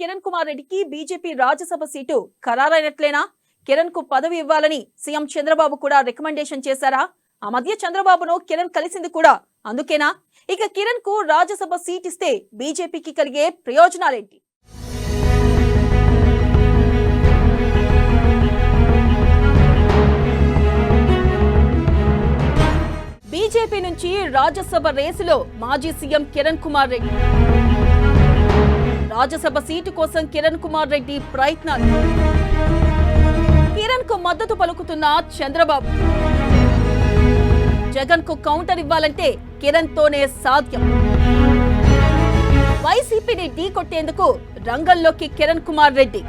కిరణ్ కుమార్ రెడ్డికి BJP Rajya Sabha seat ఖరారైనట్లేనా? Kiran కు పదవి ఇవ్వాలని సీఎం చంద్రబాబు కూడా రికమెండేషన్ చేశారా? ఆ మధ్య చంద్రబాబును కిరణ్ కలిసింది కూడా అందుకేనా? ఇక కిరణ్ కు రాజ్యసభ సీట్ ఇస్తే బీజేపీకి కలిగే ప్రయోజనాలేంటి? బీజేపీ నుంచి రాజ్యసభ రేసులో మాజీ సీఎం కిరణ్ కుమార్ రెడ్డి. రాజ్యసభ సీటు కోసం కిరణ్ కుమార్ రెడ్డి ప్రయత్నాలు. కిరణ్ కు మద్దతు పలుకుతున్న చంద్రబాబు. జగన్ కు కౌంటర్ ఇవ్వాలంటే కిరణ్ తోనే సాధ్యం. వైసీపీని ఢీకొట్టేందుకు రంగంలోకి కిరణ్ కుమార్ రెడ్డి.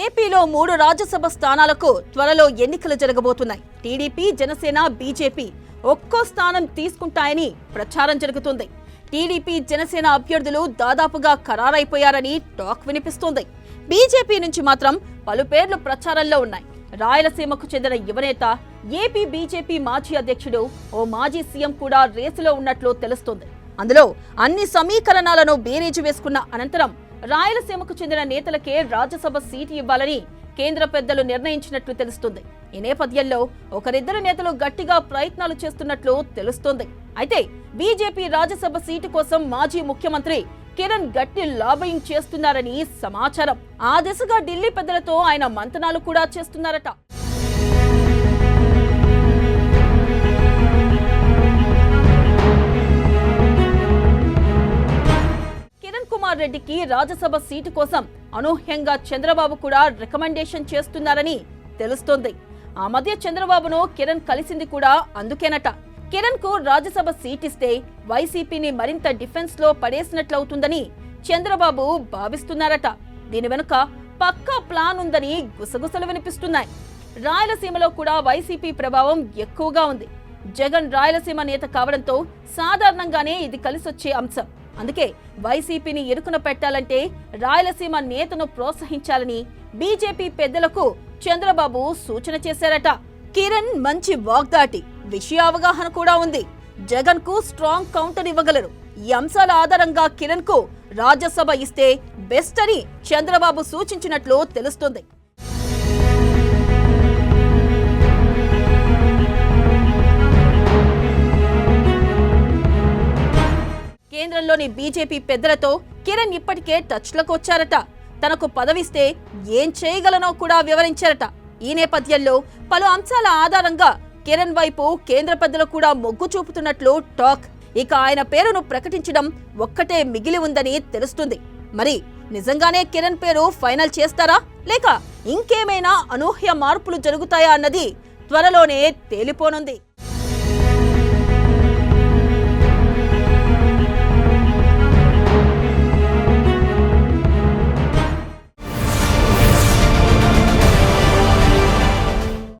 ఏపీలో 3 రాజ్యసభ స్థానాలకు త్వరలో ఎన్నికలు జరగబోతున్నాయి. టీడీపీ, జనసేన, బీజేపీ ఒక్కో స్థానం తీసుకుంటాయని ప్రచారం జరుగుతుంది. టీడీపీ, జనసేన అభ్యర్థులు దాదాపుగా ఖరారైపోయారని టాక్ వినిపిస్తోంది. బీజేపీ నుంచి మాత్రం పలు పేర్లు ప్రచారంలో ఉన్నాయి. రాయలసీమకు చెందిన యువనేత, ఏపీ బీజేపీ మాజీ అధ్యక్షుడు, ఓ మాజీ సీఎం కూడా రేసులో ఉన్నట్లు తెలుస్తోంది. అందులో అన్ని సమీకరణాలను బేరీజు వేసుకున్న అనంతరం రాయలసీమకు చెందిన నేతలకే రాజ్యసభ సీటు ఇవ్వాలని కేంద్ర పెద్దలు నిర్ణయించినట్లు తెలుస్తుంది. ఈ నేపథ్యంలో ఒకరిద్దరు నేతలు గట్టిగా ప్రయత్నాలు చేస్తున్నట్లు తెలుస్తోంది. అయితే బీజేపీ రాజ్యసభ సీటు కోసం మాజీ ముఖ్యమంత్రి కిరణ్ గట్టి లాబింగ్ చేస్తున్నారని సమాచారం. ఆ దిశగా ఢిల్లీ పెద్దలతో ఆయన మంతనాలు కూడా చేస్తున్నారట. కుమార్ రెడ్డికి రాజ్యసభ సీటు కోసం అనూహ్యంగా చంద్రబాబు కూడా రికమెండేషన్ చేస్తున్నారని తెలుస్తోంది. ఆ మధ్య చంద్రబాబును కిరణ్ కలిసింది కూడా అందుకేనట. కిరణ్ కు రాజ్యసభ సీట్ ఇస్తే వైసీపీని మరింత డిఫెన్స్ లో పడేసినట్లవుతుందని చంద్రబాబు భావిస్తున్నారట. దీని వెనుక పక్కా ప్లాన్ ఉందని గుసగుసలు వినిపిస్తున్నాయి. రాయలసీమలో కూడా వైసీపీ ప్రభావం ఎక్కువగా ఉంది. జగన్ రాయలసీమ నేత కావడంతో సాధారణంగానే ఇది కలిసొచ్చే అంశం. అందుకే వైసీపీని ఇరుకున పెట్టాలంటే రాయలసీమ నేతను ప్రోత్సహించాలని బీజేపీ పెద్దలకు చంద్రబాబు సూచన చేశారట. కిరణ్ మంచి వాగ్దాటి, విషయ అవగాహన కూడా ఉంది. జగన్ కు స్ట్రాంగ్ కౌంటర్ ఇవ్వగలరు. ఈ అంశాల ఆధారంగా కిరణ్ కు రాజ్యసభ ఇస్తే బెస్ట్ అని చంద్రబాబు సూచించినట్లు తెలుస్తుంది. కేంద్రంలోని బీజేపీ పెద్దలతో కిరణ్ ఇప్పటికే టచ్లకు వచ్చారట. తనకు పదవిస్తే ఏం చేయగలనో కూడా వివరించారట. ఈ నేపథ్యంలో పలు అంశాల ఆధారంగా కిరణ్ వైపు కేంద్ర పెద్దలు కూడా మొగ్గు చూపుతున్నట్లు టాక్. ఇక ఆయన పేరును ప్రకటించడం ఒక్కటే మిగిలి ఉందని తెలుస్తుంది. మరి నిజంగానే కిరణ్ పేరు ఫైనల్ చేస్తారా, లేక ఇంకేమైనా అనూహ్య మార్పులు జరుగుతాయా అన్నది త్వరలోనే తేలిపోనుంది.